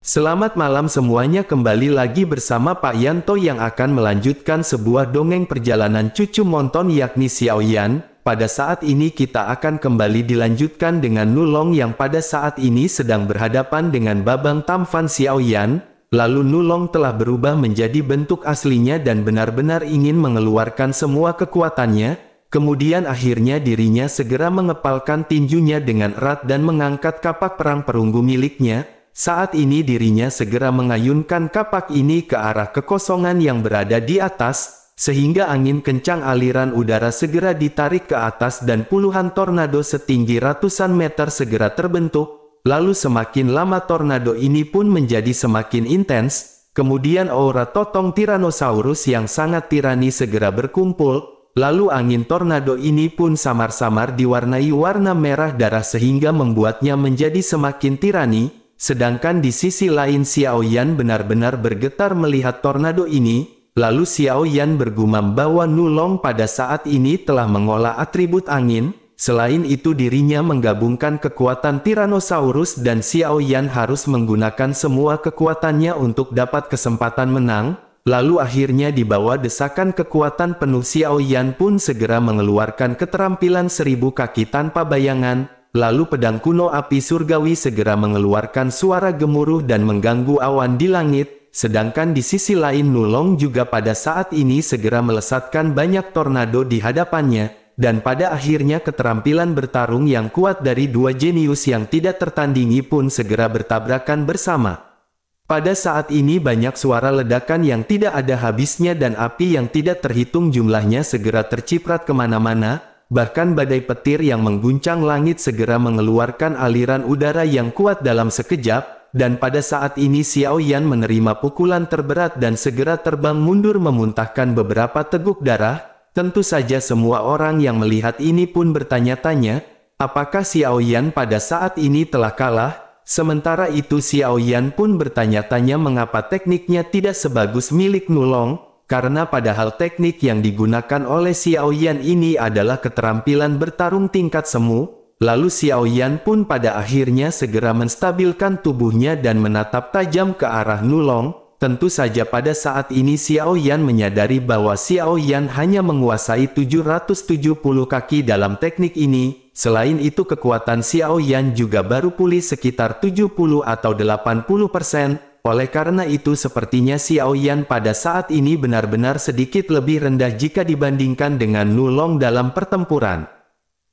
Selamat malam semuanya, kembali lagi bersama Pak Yanto yang akan melanjutkan sebuah dongeng perjalanan cucu Monton yakni Xiaoyan. Pada saat ini kita akan kembali dilanjutkan dengan Nulong yang pada saat ini sedang berhadapan dengan Babang Tamfan Xiaoyan. Lalu Nulong telah berubah menjadi bentuk aslinya dan benar-benar ingin mengeluarkan semua kekuatannya. Kemudian akhirnya dirinya segera mengepalkan tinjunya dengan erat dan mengangkat kapak perang perunggu miliknya. Saat ini dirinya segera mengayunkan kapak ini ke arah kekosongan yang berada di atas, sehingga angin kencang aliran udara segera ditarik ke atas dan puluhan tornado setinggi ratusan meter segera terbentuk. Lalu semakin lama tornado ini pun menjadi semakin intens, kemudian aura totong Tyrannosaurus yang sangat tirani segera berkumpul, lalu angin tornado ini pun samar-samar diwarnai warna merah darah sehingga membuatnya menjadi semakin tirani. Sedangkan di sisi lain Xiaoyan benar-benar bergetar melihat tornado ini, lalu Xiaoyan bergumam bahwa Nulong pada saat ini telah mengolah atribut angin, selain itu dirinya menggabungkan kekuatan Tyrannosaurus dan Xiaoyan harus menggunakan semua kekuatannya untuk dapat kesempatan menang, lalu akhirnya di bawah desakan kekuatan penuh Xiaoyan pun segera mengeluarkan keterampilan 1000 kaki tanpa bayangan. Lalu pedang kuno api surgawi segera mengeluarkan suara gemuruh dan mengganggu awan di langit, sedangkan di sisi lain Nulong juga pada saat ini segera melesatkan banyak tornado di hadapannya, dan pada akhirnya keterampilan bertarung yang kuat dari dua jenius yang tidak tertandingi pun segera bertabrakan bersama. Pada saat ini banyak suara ledakan yang tidak ada habisnya dan api yang tidak terhitung jumlahnya segera terciprat kemana-mana. Bahkan badai petir yang mengguncang langit segera mengeluarkan aliran udara yang kuat dalam sekejap, dan pada saat ini Xiaoyan menerima pukulan terberat dan segera terbang mundur memuntahkan beberapa teguk darah. Tentu saja semua orang yang melihat ini pun bertanya-tanya, apakah Xiaoyan pada saat ini telah kalah? Sementara itu Xiaoyan pun bertanya-tanya mengapa tekniknya tidak sebagus milik Nulong. Karena padahal teknik yang digunakan oleh Xiaoyan ini adalah keterampilan bertarung tingkat semu, lalu Xiaoyan pun pada akhirnya segera menstabilkan tubuhnya dan menatap tajam ke arah Nulong. Tentu saja pada saat ini Xiaoyan menyadari bahwa Xiaoyan hanya menguasai 770 kaki dalam teknik ini, selain itu kekuatan Xiaoyan juga baru pulih sekitar 70 atau 80%. Oleh karena itu sepertinya Xiaoyan pada saat ini benar-benar sedikit lebih rendah jika dibandingkan dengan Nulong dalam pertempuran.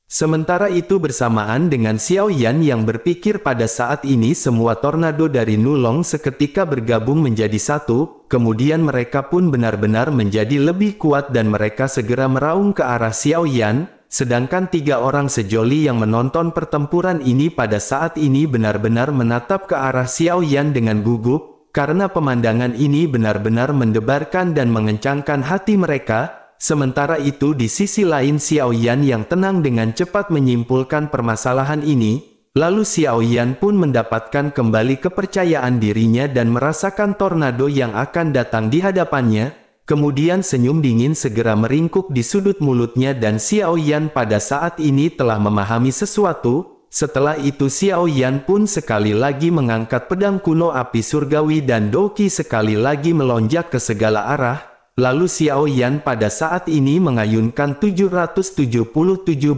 Sementara itu bersamaan dengan Xiaoyan yang berpikir pada saat ini semua tornado dari Nulong seketika bergabung menjadi satu, kemudian mereka pun benar-benar menjadi lebih kuat dan mereka segera meraung ke arah Xiaoyan. Sedangkan tiga orang sejoli yang menonton pertempuran ini pada saat ini benar-benar menatap ke arah Xiaoyan dengan gugup, karena pemandangan ini benar-benar mendebarkan dan mengencangkan hati mereka. Sementara itu di sisi lain Xiaoyan yang tenang dengan cepat menyimpulkan permasalahan ini, lalu Xiaoyan pun mendapatkan kembali kepercayaan dirinya dan merasakan tornado yang akan datang di hadapannya. Kemudian senyum dingin segera meringkuk di sudut mulutnya dan Xiaoyan pada saat ini telah memahami sesuatu. Setelah itu Xiaoyan pun sekali lagi mengangkat pedang kuno api surgawi dan Douqi sekali lagi melonjak ke segala arah. Lalu Xiaoyan pada saat ini mengayunkan 777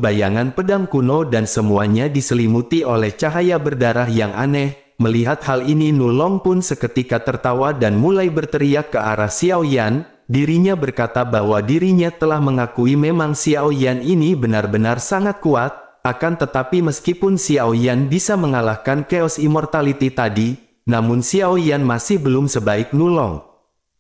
bayangan pedang kuno dan semuanya diselimuti oleh cahaya berdarah yang aneh. Melihat hal ini Nulong pun seketika tertawa dan mulai berteriak ke arah Xiaoyan. Dirinya berkata bahwa dirinya telah mengakui memang Xiaoyan ini benar-benar sangat kuat, akan tetapi meskipun Xiaoyan bisa mengalahkan Chaos Immortality tadi, namun Xiaoyan masih belum sebaik Nulong.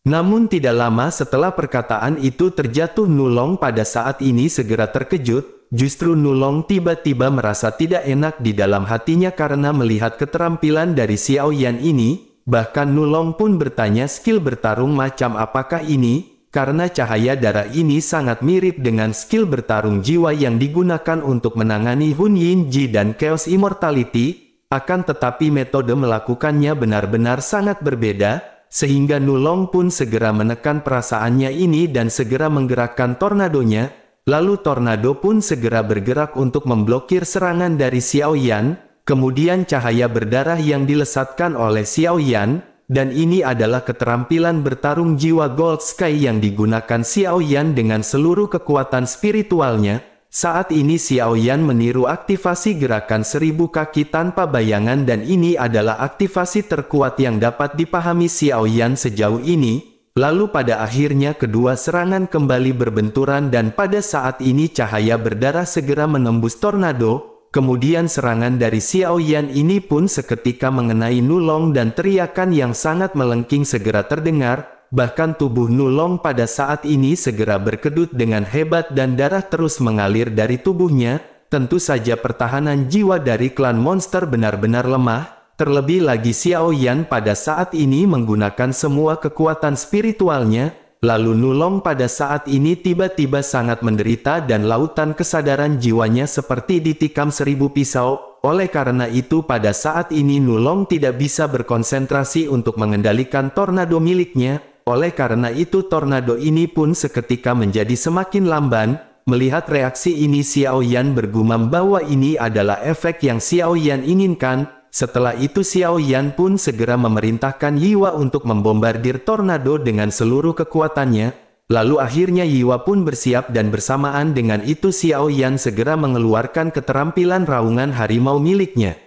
Namun tidak lama setelah perkataan itu terjatuh Nulong pada saat ini segera terkejut, justru Nulong tiba-tiba merasa tidak enak di dalam hatinya karena melihat keterampilan dari Xiaoyan ini. Bahkan Nulong pun bertanya skill bertarung macam apakah ini, karena cahaya darah ini sangat mirip dengan skill bertarung jiwa yang digunakan untuk menangani Hun Yin Ji dan Chaos Immortality, akan tetapi metode melakukannya benar-benar sangat berbeda, sehingga Nulong pun segera menekan perasaannya ini dan segera menggerakkan tornadonya, lalu tornado pun segera bergerak untuk memblokir serangan dari Xiaoyan. kemudian cahaya berdarah yang dilesatkan oleh Xiao Yan, dan ini adalah keterampilan bertarung jiwa Gold Sky yang digunakan Xiao Yan dengan seluruh kekuatan spiritualnya. Saat ini Xiao Yan meniru aktivasi gerakan 1000 kaki tanpa bayangan dan ini adalah aktivasi terkuat yang dapat dipahami Xiao Yan sejauh ini. Lalu pada akhirnya kedua serangan kembali berbenturan dan pada saat ini cahaya berdarah segera menembus tornado. Kemudian serangan dari Xiao Yan ini pun seketika mengenai Nulong dan teriakan yang sangat melengking segera terdengar. Bahkan tubuh Nulong pada saat ini segera berkedut dengan hebat dan darah terus mengalir dari tubuhnya. Tentu saja pertahanan jiwa dari klan monster benar-benar lemah. Terlebih lagi Xiao Yan pada saat ini menggunakan semua kekuatan spiritualnya. Lalu Nulong pada saat ini tiba-tiba sangat menderita dan lautan kesadaran jiwanya seperti ditikam 1000 pisau. Oleh karena itu pada saat ini Nulong tidak bisa berkonsentrasi untuk mengendalikan tornado miliknya. Oleh karena itu tornado ini pun seketika menjadi semakin lamban. Melihat reaksi ini Xiao Yan bergumam bahwa ini adalah efek yang Xiao Yan inginkan. Setelah itu Xiao Yan pun segera memerintahkan Yiwa untuk membombardir tornado dengan seluruh kekuatannya. Lalu akhirnya Yiwa pun bersiap dan bersamaan dengan itu Xiao Yan segera mengeluarkan keterampilan raungan harimau miliknya.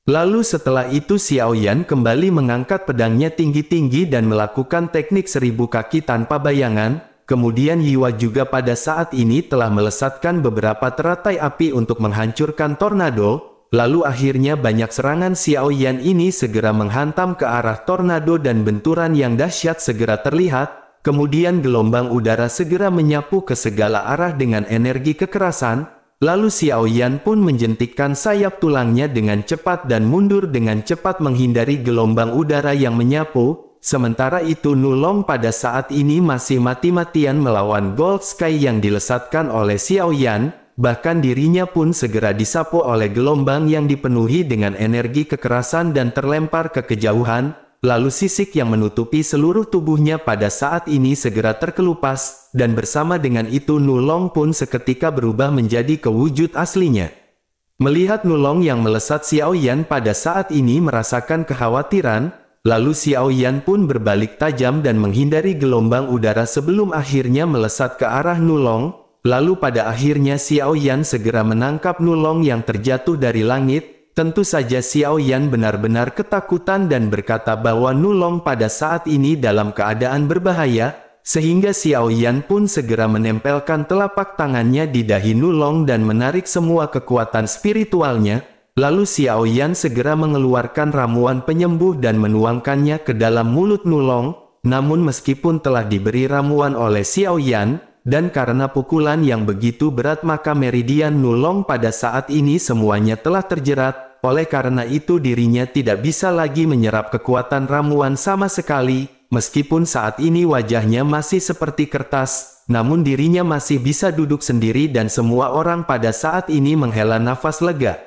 Lalu setelah itu Xiao Yan kembali mengangkat pedangnya tinggi-tinggi dan melakukan teknik 1000 kaki tanpa bayangan. Kemudian Yiwa juga pada saat ini telah melesatkan beberapa teratai api untuk menghancurkan tornado. Lalu akhirnya banyak serangan Xiao Yan ini segera menghantam ke arah tornado dan benturan yang dahsyat segera terlihat. Kemudian gelombang udara segera menyapu ke segala arah dengan energi kekerasan. Lalu Xiao Yan pun menjentikkan sayap tulangnya dengan cepat dan mundur dengan cepat menghindari gelombang udara yang menyapu. Sementara itu Nulong pada saat ini masih mati-matian melawan Gold Sky yang dilesatkan oleh Xiao Yan. Bahkan dirinya pun segera disapu oleh gelombang yang dipenuhi dengan energi kekerasan dan terlempar ke kejauhan. Lalu sisik yang menutupi seluruh tubuhnya pada saat ini segera terkelupas, dan bersama dengan itu Nulong pun seketika berubah menjadi kewujud aslinya. Melihat Nulong yang melesat Xiao Yan pada saat ini merasakan kekhawatiran, lalu Xiao Yan pun berbalik tajam dan menghindari gelombang udara sebelum akhirnya melesat ke arah Nulong. Lalu pada akhirnya Xiao Yan segera menangkap Nulong yang terjatuh dari langit. Tentu saja Xiao Yan benar-benar ketakutan dan berkata bahwa Nulong pada saat ini dalam keadaan berbahaya, sehingga Xiao Yan pun segera menempelkan telapak tangannya di dahi Nulong dan menarik semua kekuatan spiritualnya. Lalu Xiao Yan segera mengeluarkan ramuan penyembuh dan menuangkannya ke dalam mulut Nulong. Namun meskipun telah diberi ramuan oleh Xiao Yan, dan karena pukulan yang begitu berat maka meridian Nulong pada saat ini semuanya telah terjerat. Oleh karena itu dirinya tidak bisa lagi menyerap kekuatan ramuan sama sekali. Meskipun saat ini wajahnya masih seperti kertas, namun dirinya masih bisa duduk sendiri dan semua orang pada saat ini menghela nafas lega.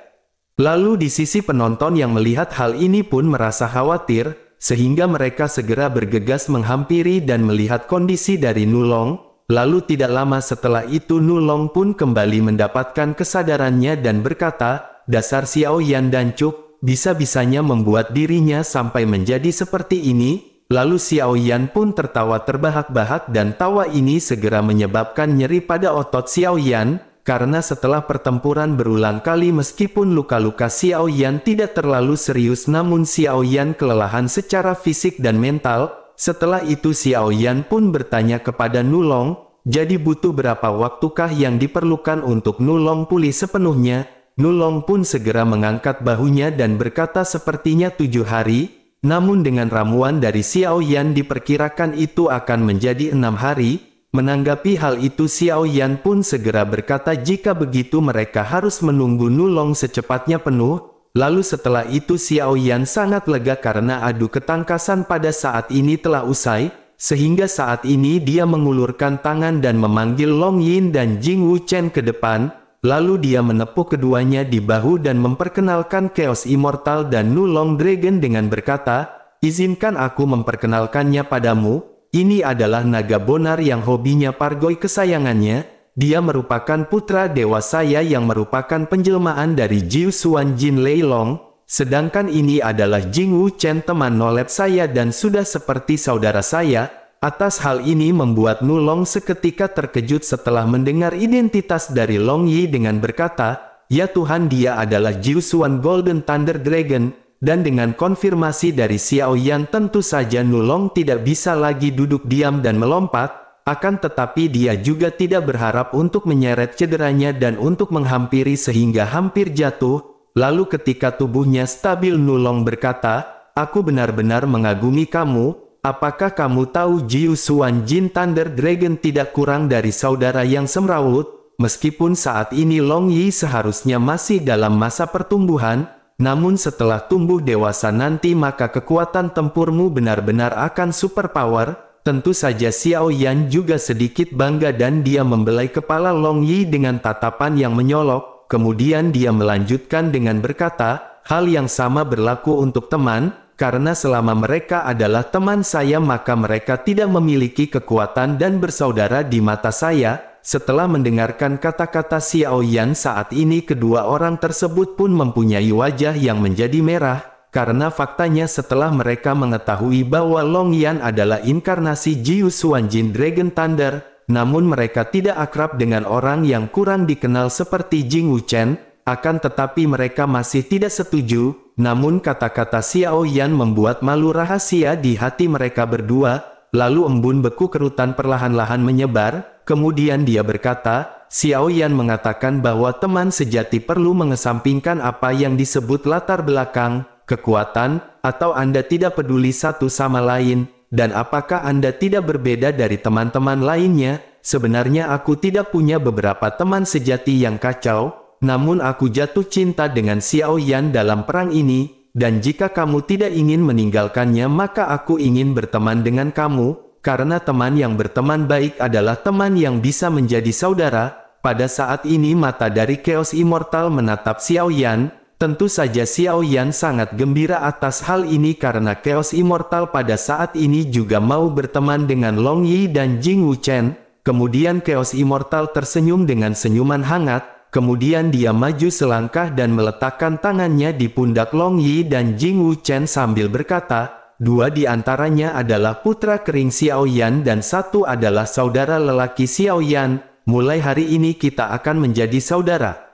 Lalu di sisi penonton yang melihat hal ini pun merasa khawatir, sehingga mereka segera bergegas menghampiri dan melihat kondisi dari Nulong. Lalu tidak lama setelah itu Nulong pun kembali mendapatkan kesadarannya dan berkata, "Dasar Xiao Yan dan Cuk, bisa-bisanya membuat dirinya sampai menjadi seperti ini." Lalu Xiao Yan pun tertawa terbahak-bahak dan tawa ini segera menyebabkan nyeri pada otot Xiao Yan. Karena setelah pertempuran berulang kali meskipun luka-luka Xiao Yan tidak terlalu serius namun Xiao Yan kelelahan secara fisik dan mental. Setelah itu Xiao Yan pun bertanya kepada Nulong, "Jadi butuh berapa waktukah yang diperlukan untuk Nulong pulih sepenuhnya?" Nulong pun segera mengangkat bahunya dan berkata sepertinya 7 hari, namun dengan ramuan dari Xiao Yan diperkirakan itu akan menjadi 6 hari. Menanggapi hal itu Xiao Yan pun segera berkata jika begitu mereka harus menunggu Nulong secepatnya penuh. Lalu setelah itu Xiao Yan sangat lega karena adu ketangkasan pada saat ini telah usai, sehingga saat ini dia mengulurkan tangan dan memanggil Long Yin dan Jing Wu Chen ke depan. Lalu dia menepuk keduanya di bahu dan memperkenalkan Chaos Immortal dan Nulong Dragon dengan berkata, "Izinkan aku memperkenalkannya padamu, ini adalah naga bonar yang hobinya Pargoy kesayangannya, Dia merupakan putra dewa saya yang merupakan penjelmaan dari Jiu Xuan Jin Lei Long, sedangkan ini adalah Jing Wu Chen teman nolep saya dan sudah seperti saudara saya. Atas hal ini membuat Nulong seketika terkejut setelah mendengar identitas dari Long Yi dengan berkata, "Ya Tuhan, dia adalah Jiu Xuan Golden Thunder Dragon." Dan dengan konfirmasi dari Xiao Yan tentu saja Nulong tidak bisa lagi duduk diam dan melompat, akan tetapi dia juga tidak berharap untuk menyeret cederanya dan untuk menghampiri sehingga hampir jatuh. Lalu ketika tubuhnya stabil Nulong berkata, "Aku benar-benar mengagumi kamu. Apakah kamu tahu Jiu Xuan Jin Thunder Dragon tidak kurang dari saudara yang semrawut? Meskipun saat ini Long Yi seharusnya masih dalam masa pertumbuhan, namun setelah tumbuh dewasa nanti maka kekuatan tempurmu benar-benar akan superpower." Tentu saja Xiao Yan juga sedikit bangga dan dia membelai kepala Long Yi dengan tatapan yang menyolok. Kemudian dia melanjutkan dengan berkata, "Hal yang sama berlaku untuk teman. Karena selama mereka adalah teman saya maka mereka tidak memiliki kekuatan dan bersaudara di mata saya." Setelah mendengarkan kata-kata Xiao Yan saat ini kedua orang tersebut pun mempunyai wajah yang menjadi merah, karena faktanya setelah mereka mengetahui bahwa Long Yan adalah inkarnasi Jiu Xuan Jin Dragon Thunder, namun mereka tidak akrab dengan orang yang kurang dikenal seperti Jing Wu Chen, akan tetapi mereka masih tidak setuju. Namun kata-kata Xiao Yan membuat malu rahasia di hati mereka berdua, lalu embun beku kerutan perlahan-lahan menyebar, kemudian dia berkata, Xiao Yan mengatakan bahwa teman sejati perlu mengesampingkan apa yang disebut latar belakang, kekuatan, atau Anda tidak peduli satu sama lain, dan apakah Anda tidak berbeda dari teman-teman lainnya? Sebenarnya aku tidak punya beberapa teman sejati yang kacau, namun aku jatuh cinta dengan Xiao Yan dalam perang ini, dan jika kamu tidak ingin meninggalkannya maka aku ingin berteman dengan kamu, karena teman yang berteman baik adalah teman yang bisa menjadi saudara. Pada saat ini mata dari Chaos Immortal menatap Xiao Yan, tentu saja Xiao Yan sangat gembira atas hal ini karena Chaos Immortal pada saat ini juga mau berteman dengan Long Yi dan Jing Wu Chen. Kemudian Chaos Immortal tersenyum dengan senyuman hangat. Kemudian dia maju selangkah dan meletakkan tangannya di pundak Long Yi dan Jing Wu Chen sambil berkata, "Dua di antaranya adalah putra kering Xiao Yan dan satu adalah saudara lelaki Xiao Yan. Mulai hari ini kita akan menjadi saudara."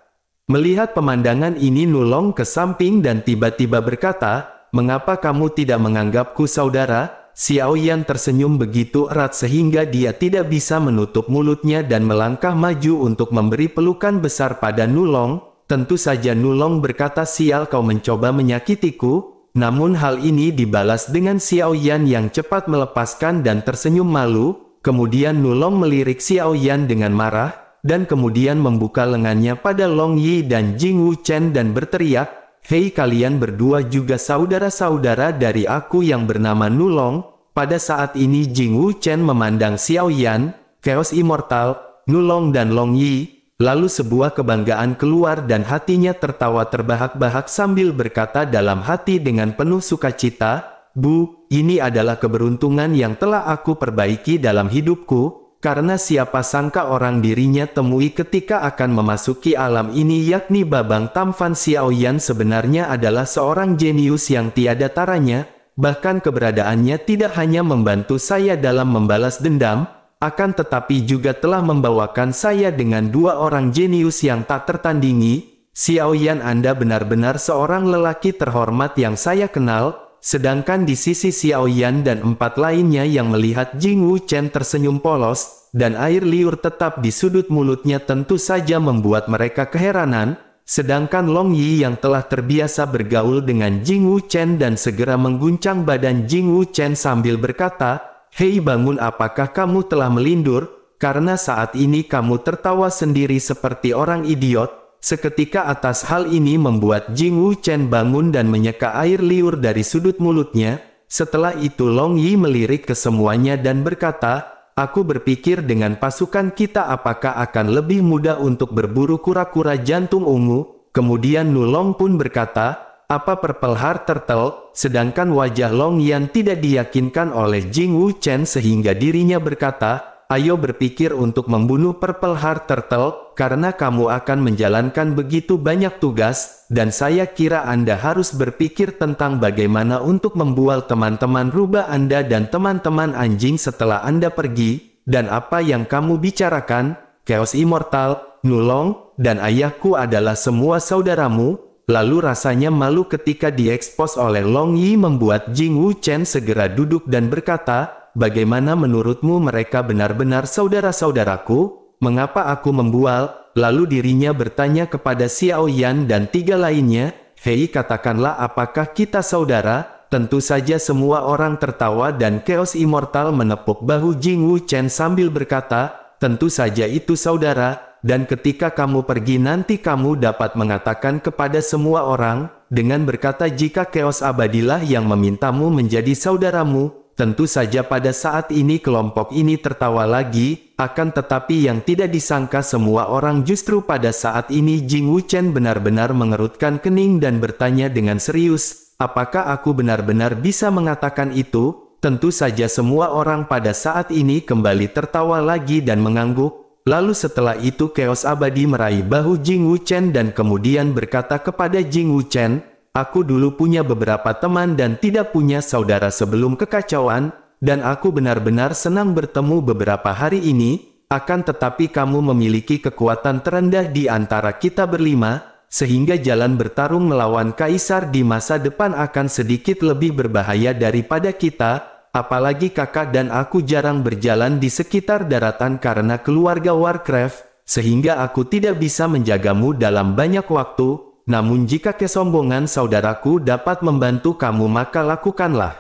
Melihat pemandangan ini Nulong ke samping dan tiba-tiba berkata, "Mengapa kamu tidak menganggapku saudara?" Xiao Yan tersenyum begitu erat sehingga dia tidak bisa menutup mulutnya dan melangkah maju untuk memberi pelukan besar pada Nulong. Tentu saja Nulong berkata, "Sial, kau mencoba menyakitiku." Namun hal ini dibalas dengan Xiao Yan yang cepat melepaskan dan tersenyum malu. Kemudian Nulong melirik Xiao Yan dengan marah, dan kemudian membuka lengannya pada Long Yi dan Jing Wu Chen dan berteriak, "Hei, kalian berdua juga saudara-saudara dari aku yang bernama Nulong." Pada saat ini Jing Wu Chen memandang Xiao Yan, Chaos Immortal, Nulong dan Long Yi, lalu sebuah kebanggaan keluar dan hatinya tertawa terbahak-bahak sambil berkata dalam hati dengan penuh sukacita, "Bu, ini adalah keberuntungan yang telah aku perbaiki dalam hidupku. Karena siapa sangka orang dirinya temui ketika akan memasuki alam ini yakni Babang Tamfan." Xiao Yan sebenarnya adalah seorang jenius yang tiada taranya, bahkan keberadaannya tidak hanya membantu saya dalam membalas dendam, akan tetapi juga telah membawakan saya dengan dua orang jenius yang tak tertandingi. Xiao Yan, Anda benar-benar seorang lelaki terhormat yang saya kenal. Sedangkan di sisi Xiao Yan dan empat lainnya yang melihat Jing Wu Chen tersenyum polos, dan air liur tetap di sudut mulutnya tentu saja membuat mereka keheranan. Sedangkan Long Yi yang telah terbiasa bergaul dengan Jing Wu Chen dan segera mengguncang badan Jing Wu Chen sambil berkata, "Hei, bangun, apakah kamu telah melindur? Karena saat ini kamu tertawa sendiri seperti orang idiot." Seketika atas hal ini membuat Jing Wu Chen bangun dan menyeka air liur dari sudut mulutnya. Setelah itu Long Yi melirik ke semuanya dan berkata, "Aku berpikir dengan pasukan kita apakah akan lebih mudah untuk berburu kura-kura jantung ungu." Kemudian Nulong pun berkata, "Apa Purple Heart Turtle?" Sedangkan wajah Long Yan tidak diyakinkan oleh Jing Wu Chen sehingga dirinya berkata, ayo berpikir untuk membunuh Purple Heart Turtle, karena kamu akan menjalankan begitu banyak tugas, dan saya kira Anda harus berpikir tentang bagaimana untuk membual teman-teman rubah Anda dan teman-teman anjing setelah Anda pergi, dan apa yang kamu bicarakan, Chaos Immortal, Nulong, dan ayahku adalah semua saudaramu. Lalu rasanya malu ketika diekspos oleh Long Yi membuat Jing Wuchen segera duduk dan berkata, bagaimana menurutmu mereka benar-benar saudara-saudaraku? Mengapa aku membual? Lalu dirinya bertanya kepada Xiao Yan dan 3 lainnya, hei katakanlah apakah kita saudara? Tentu saja semua orang tertawa dan Chaos Immortal menepuk bahu Jing Wuchen sambil berkata, tentu saja itu saudara. Dan ketika kamu pergi nanti kamu dapat mengatakan kepada semua orang, dengan berkata jika Chaos Abadilah yang memintamu menjadi saudaramu, tentu saja pada saat ini kelompok ini tertawa lagi, akan tetapi yang tidak disangka semua orang justru pada saat ini Jing Wuchen benar-benar mengerutkan kening dan bertanya dengan serius, apakah aku benar-benar bisa mengatakan itu? Tentu saja semua orang pada saat ini kembali tertawa lagi dan mengangguk. Lalu setelah itu Chaos Abadi meraih bahu Jing Wuchen dan kemudian berkata kepada Jing Wuchen, aku dulu punya beberapa teman dan tidak punya saudara sebelum kekacauan, dan aku benar-benar senang bertemu beberapa hari ini, akan tetapi kamu memiliki kekuatan terendah di antara kita berlima, sehingga jalan bertarung melawan Kaisar di masa depan akan sedikit lebih berbahaya daripada kita. Apalagi kakak dan aku jarang berjalan di sekitar daratan karena keluarga Warcraft, sehingga aku tidak bisa menjagamu dalam banyak waktu, namun jika kesombongan saudaraku dapat membantu kamu maka lakukanlah.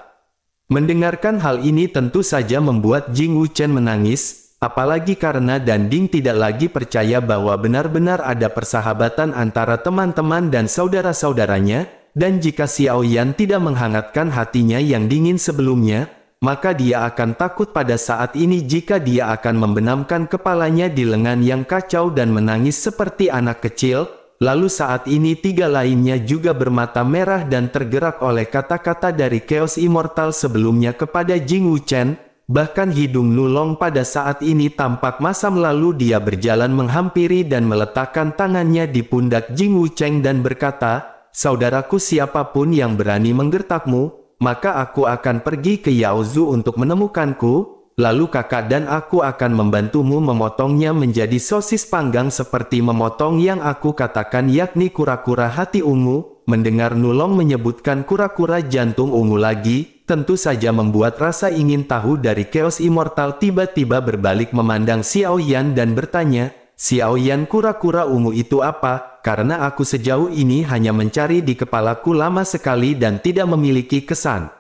Mendengarkan hal ini tentu saja membuat Jing Wuchen menangis, apalagi karena Danding tidak lagi percaya bahwa benar-benar ada persahabatan antara teman-teman dan saudara-saudaranya, dan jika Xiao Yan tidak menghangatkan hatinya yang dingin sebelumnya, maka dia akan takut pada saat ini jika dia akan membenamkan kepalanya di lengan yang kacau dan menangis seperti anak kecil. Lalu saat ini 3 lainnya juga bermata merah dan tergerak oleh kata-kata dari Chaos Immortal sebelumnya kepada Jing Wuchen. Bahkan hidung Nulong pada saat ini tampak masam lalu dia berjalan menghampiri dan meletakkan tangannya di pundak Jing Wuchen dan berkata, saudaraku siapapun yang berani menggertakmu, maka aku akan pergi ke Yaozu untuk menemukanku, lalu kakak dan aku akan membantumu memotongnya menjadi sosis panggang seperti memotong yang aku katakan yakni kura-kura hati ungu. Mendengar Nulong menyebutkan kura-kura jantung ungu lagi, tentu saja membuat rasa ingin tahu dari Chaos Immortal tiba-tiba berbalik memandang Xiao Yan dan bertanya, Xiao Yan kura-kura ungu itu apa? Karena aku sejauh ini hanya mencari di kepalaku lama sekali dan tidak memiliki kesan.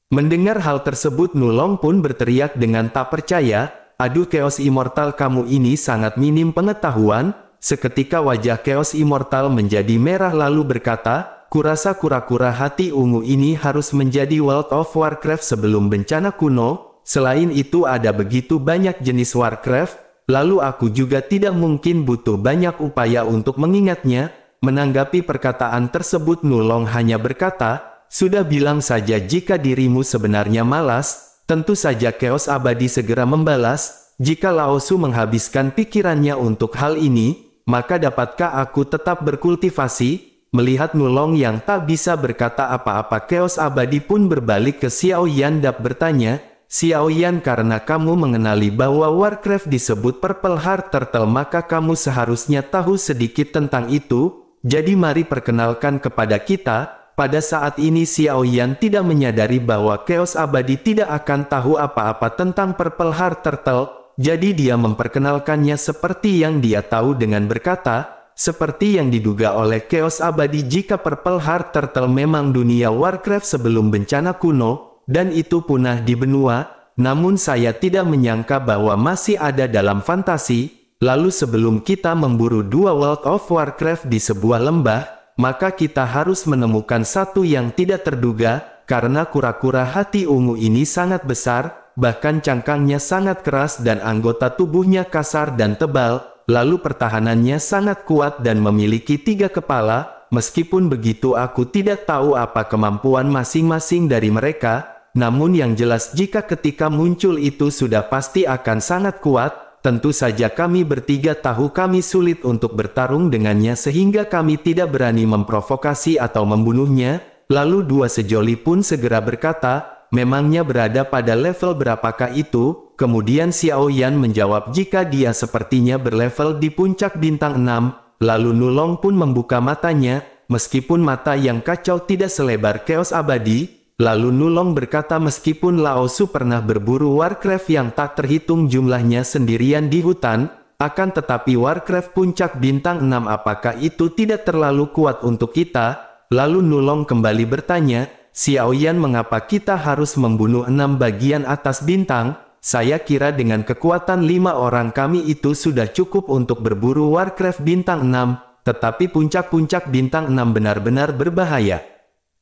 Mendengar hal tersebut Nulong pun berteriak dengan tak percaya, aduh Chaos Immortal kamu ini sangat minim pengetahuan. Seketika wajah Chaos Immortal menjadi merah lalu berkata, kurasa kura-kura hati ungu ini harus menjadi World of Warcraft sebelum bencana kuno, selain itu ada begitu banyak jenis Warcraft. Lalu aku juga tidak mungkin butuh banyak upaya untuk mengingatnya. Menanggapi perkataan tersebut Nulong hanya berkata, sudah bilang saja jika dirimu sebenarnya malas. Tentu saja Chaos Abadi segera membalas, jika Laosu menghabiskan pikirannya untuk hal ini, maka dapatkah aku tetap berkultivasi? Melihat Nulong yang tak bisa berkata apa-apa Chaos Abadi pun berbalik ke Xiao Yan dan bertanya, Xiao Yan karena kamu mengenali bahwa Warcraft disebut Purple Heart Turtle maka kamu seharusnya tahu sedikit tentang itu, jadi mari perkenalkan kepada kita. Pada saat ini Xiao Yan tidak menyadari bahwa Chaos Abadi tidak akan tahu apa-apa tentang Purple Heart Turtle, jadi dia memperkenalkannya seperti yang dia tahu dengan berkata, seperti yang diduga oleh Chaos Abadi jika Purple Heart Turtle memang dunia Warcraft sebelum bencana kuno, dan itu punah di benua, namun saya tidak menyangka bahwa masih ada dalam fantasi. Lalu sebelum kita memburu 2 World of Warcraft di sebuah lembah, maka kita harus menemukan satu yang tidak terduga, karena kura-kura hati ungu ini sangat besar, bahkan cangkangnya sangat keras dan anggota tubuhnya kasar dan tebal, lalu pertahanannya sangat kuat dan memiliki 3 kepala. Meskipun begitu aku tidak tahu apa kemampuan masing-masing dari mereka. namun yang jelas jika ketika muncul itu sudah pasti akan sangat kuat, tentu saja kami bertiga tahu kami sulit untuk bertarung dengannya sehingga kami tidak berani memprovokasi atau membunuhnya. Lalu dua sejoli pun segera berkata, memangnya berada pada level berapakah itu? Kemudian Xiao Yan menjawab jika dia sepertinya berlevel di puncak bintang 6, lalu Nulong pun membuka matanya, meskipun mata yang kacau tidak selebar Chaos Abadi. Lalu Nulong berkata meskipun Lao Su pernah berburu Warcraft yang tak terhitung jumlahnya sendirian di hutan, akan tetapi Warcraft puncak bintang 6 apakah itu tidak terlalu kuat untuk kita? Lalu Nulong kembali bertanya, Xiao Yan mengapa kita harus membunuh 6 bagian atas bintang? Saya kira dengan kekuatan 5 orang kami itu sudah cukup untuk berburu Warcraft bintang 6, tetapi puncak-puncak bintang 6 benar-benar berbahaya.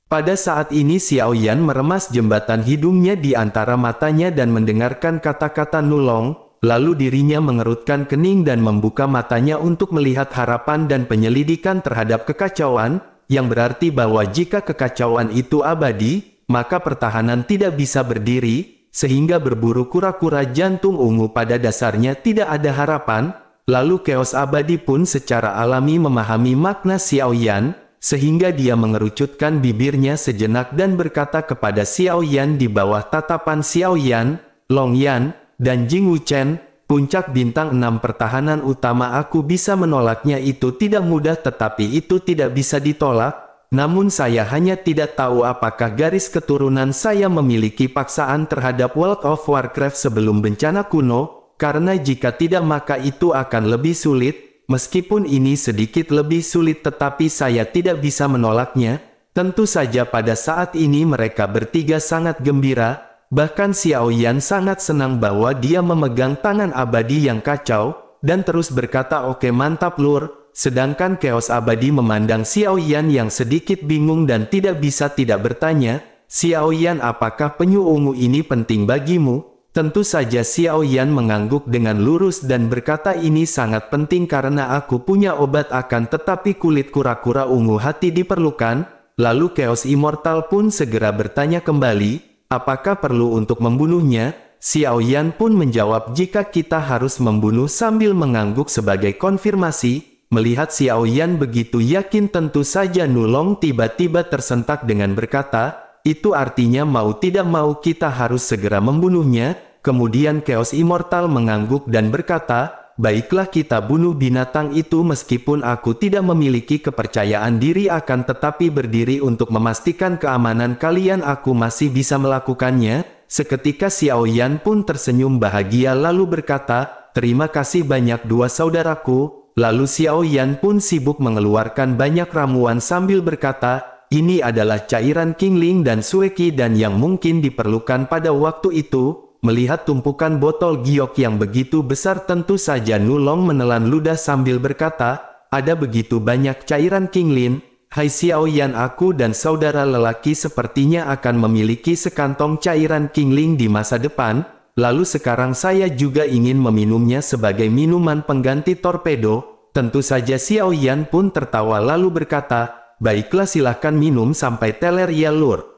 Pada saat ini Xiao Yan meremas jembatan hidungnya di antara matanya dan mendengarkan kata-kata Nulong, lalu dirinya mengerutkan kening dan membuka matanya untuk melihat harapan dan penyelidikan terhadap kekacauan, yang berarti bahwa jika kekacauan itu abadi, maka pertahanan tidak bisa berdiri, sehingga berburu kura-kura jantung ungu pada dasarnya tidak ada harapan. Lalu Chaos Abadi pun secara alami memahami makna Xiao Yan, sehingga dia mengerucutkan bibirnya sejenak dan berkata kepada Xiao Yan di bawah tatapan Xiao Yan, Long Yan, dan Jing Wuchen, puncak bintang 6 pertahanan utama aku bisa menolaknya itu tidak mudah tetapi itu tidak bisa ditolak, namun saya hanya tidak tahu apakah garis keturunan saya memiliki paksaan terhadap World of Warcraft sebelum bencana kuno, karena jika tidak maka itu akan lebih sulit. Meskipun ini sedikit lebih sulit tetapi saya tidak bisa menolaknya. Tentu saja pada saat ini mereka bertiga sangat gembira, bahkan Xiao Yan sangat senang bahwa dia memegang tangan abadi yang kacau, dan terus berkata oke mantap lur. Sedangkan Chaos Abadi memandang Xiao Yan yang sedikit bingung dan tidak bisa tidak bertanya, Xiao Yan apakah penyu ungu ini penting bagimu? Tentu saja Xiao Yan mengangguk dengan lurus dan berkata ini sangat penting karena aku punya obat akan tetapi kulit kura-kura ungu hati diperlukan. Lalu Chaos Immortal pun segera bertanya kembali, apakah perlu untuk membunuhnya? Xiao Yan pun menjawab jika kita harus membunuh sambil mengangguk sebagai konfirmasi. Melihat Xiao Yan begitu yakin tentu saja Nulong tiba-tiba tersentak dengan berkata, itu artinya mau tidak mau kita harus segera membunuhnya. Kemudian Chaos Immortal mengangguk dan berkata, baiklah kita bunuh binatang itu meskipun aku tidak memiliki kepercayaan diri akan tetapi berdiri untuk memastikan keamanan kalian aku masih bisa melakukannya. Seketika Xiao Yan pun tersenyum bahagia lalu berkata, terima kasih banyak dua saudaraku. Lalu Xiao Yan pun sibuk mengeluarkan banyak ramuan sambil berkata, ini adalah cairan Qingling dan Sueki dan yang mungkin diperlukan pada waktu itu. Melihat tumpukan botol giok yang begitu besar tentu saja Nulong menelan ludah sambil berkata, ada begitu banyak cairan Qingling. Hai Xiao Yan aku dan saudara lelaki sepertinya akan memiliki sekantong cairan Qingling di masa depan. Lalu sekarang saya juga ingin meminumnya sebagai minuman pengganti torpedo. Tentu saja Xiao Yan pun tertawa lalu berkata, baiklah silahkan minum sampai teler ya lur.